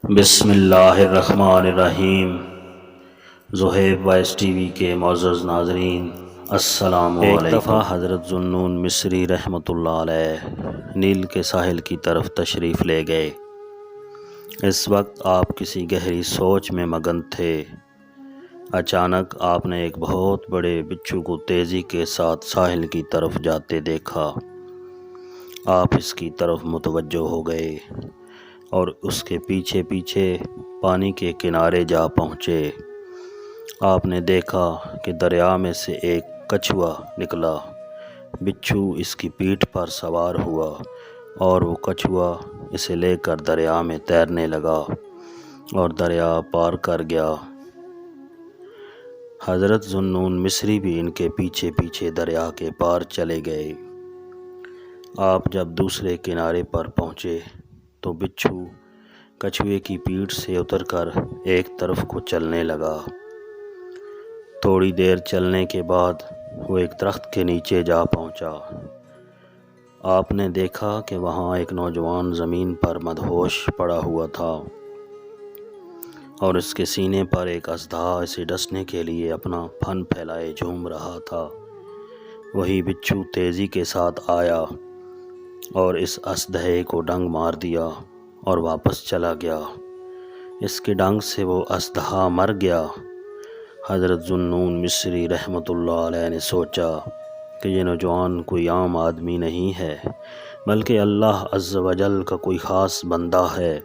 بسم اللہ الرحمن الرحیم۔ زہیب وائس ٹی وی کے معزز ناظرین، السلام علیکم۔ ایک دفعہ حضرت ذو النون مصری رحمۃ اللہ علیہ نیل کے ساحل کی طرف تشریف لے گئے۔ اس وقت آپ کسی گہری سوچ میں مگن تھے۔ اچانک آپ نے ایک بہت بڑے بچھو کو تیزی کے ساتھ ساحل کی طرف جاتے دیکھا۔ آپ اس کی طرف متوجہ ہو گئے اور اس کے پیچھے پیچھے پانی کے کنارے جا پہنچے۔ آپ نے دیکھا کہ دریا میں سے ایک کچھوا نکلا۔ بچھو اس کی پیٹھ پر سوار ہوا اور وہ کچھوا اسے لے کر دریا میں تیرنے لگا اور دریا پار کر گیا۔ حضرت ذو النون مصری بھی ان کے پیچھے پیچھے دریا کے پار چلے گئے۔ آپ جب دوسرے کنارے پر پہنچے تو بچھو کچھوے کی پیٹھ سے اتر کر ایک طرف کو چلنے لگا۔ تھوڑی دیر چلنے کے بعد وہ ایک درخت کے نیچے جا پہنچا۔ آپ نے دیکھا کہ وہاں ایک نوجوان زمین پر مدہوش پڑا ہوا تھا اور اس کے سینے پر ایک اژدہا اسے ڈسنے کے لیے اپنا پھن پھیلائے جھوم رہا تھا۔ وہی بچھو تیزی کے ساتھ آیا اور اس اژدہے کو ڈنگ مار دیا اور واپس چلا گیا۔ اس کے ڈنگ سے وہ اژدہا مر گیا۔ حضرت ذو النون مصری رحمۃ اللہ علیہ نے سوچا کہ یہ نوجوان کوئی عام آدمی نہیں ہے بلکہ اللہ عز و جل کا کوئی خاص بندہ ہے،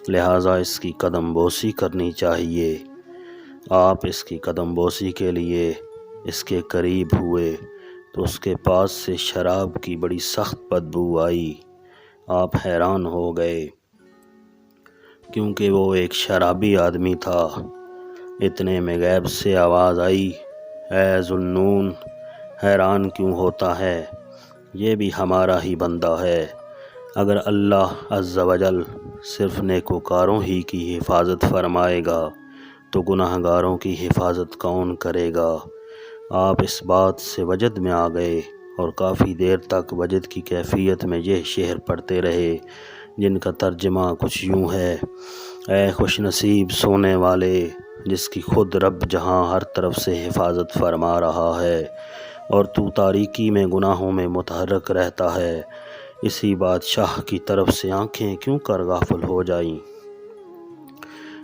لہٰذا اس کی قدم بوسی کرنی چاہیے۔ آپ اس کی قدم بوسی کے لیے اس کے قریب ہوئے تو اس کے پاس سے شراب کی بڑی سخت بدبو آئی۔ آپ حیران ہو گئے کیونکہ وہ ایک شرابی آدمی تھا۔ اتنے میں غیب سے آواز آئی، اے ذو النون، حیران کیوں ہوتا ہے؟ یہ بھی ہمارا ہی بندہ ہے۔ اگر اللہ عز و جل صرف نیکوکاروں ہی کی حفاظت فرمائے گا تو گناہ گاروں کی حفاظت کون کرے گا؟ آپ اس بات سے وجد میں آ گئے اور کافی دیر تک وجد کی کیفیت میں یہ شعر پڑھتے رہے جن کا ترجمہ کچھ یوں ہے: اے خوش نصیب سونے والے، جس کی خود رب جہاں ہر طرف سے حفاظت فرما رہا ہے اور تو تاریکی میں گناہوں میں متحرک رہتا ہے، اسی بادشاہ کی طرف سے آنکھیں کیوں کر غافل ہو جائیں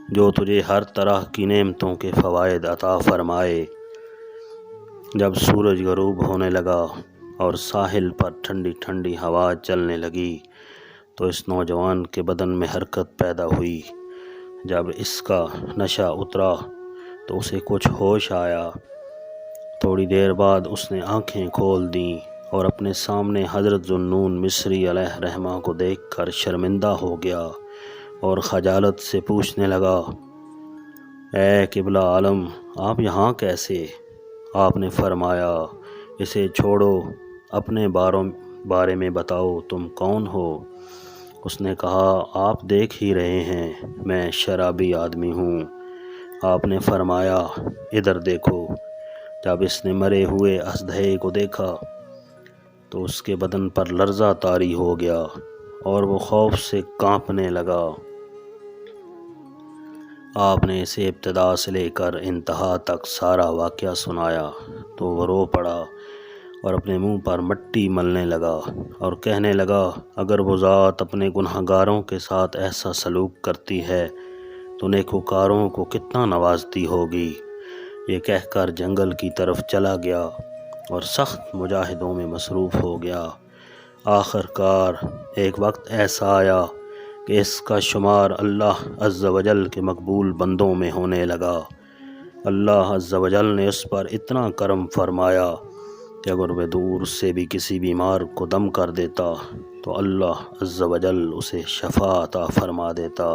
جو تجھے ہر طرح کی نعمتوں کے فوائد عطا فرمائے۔ جب سورج غروب ہونے لگا اور ساحل پر ٹھنڈی ٹھنڈی ہوا چلنے لگی تو اس نوجوان کے بدن میں حرکت پیدا ہوئی۔ جب اس کا نشہ اترا تو اسے کچھ ہوش آیا۔ تھوڑی دیر بعد اس نے آنکھیں کھول دیں اور اپنے سامنے حضرت ذو النون مصری علیہ رحمہ کو دیکھ کر شرمندہ ہو گیا اور خجالت سے پوچھنے لگا، اے قبلہ عالم، آپ یہاں کیسے؟ آپ نے فرمایا، اسے چھوڑو، اپنے بارے میں بتاؤ، تم کون ہو؟ اس نے کہا، آپ دیکھ ہی رہے ہیں میں شرابی آدمی ہوں۔ آپ نے فرمایا، ادھر دیکھو۔ جب اس نے مرے ہوئے اژدہے کو دیکھا تو اس کے بدن پر لرزہ طاری ہو گیا اور وہ خوف سے کانپنے لگا۔ آپ نے اسے ابتدا سے لے کر انتہا تک سارا واقعہ سنایا تو وہ رو پڑا اور اپنے منہ پر مٹی ملنے لگا اور کہنے لگا، اگر وہ ذات اپنے گناہ گاروں کے ساتھ ایسا سلوک کرتی ہے تو نیکوکاروں کو کتنا نوازتی ہوگی۔ یہ کہہ کر جنگل کی طرف چلا گیا اور سخت مجاہدوں میں مصروف ہو گیا۔ آخر کار ایک وقت ایسا آیا کہ اس کا شمار اللہ عز و جل کے مقبول بندوں میں ہونے لگا۔ اللہ عز و جل نے اس پر اتنا کرم فرمایا کہ اگر وہ دور سے بھی کسی بیمار کو دم کر دیتا تو اللہ عز و جل اسے شفا عطا فرما دیتا۔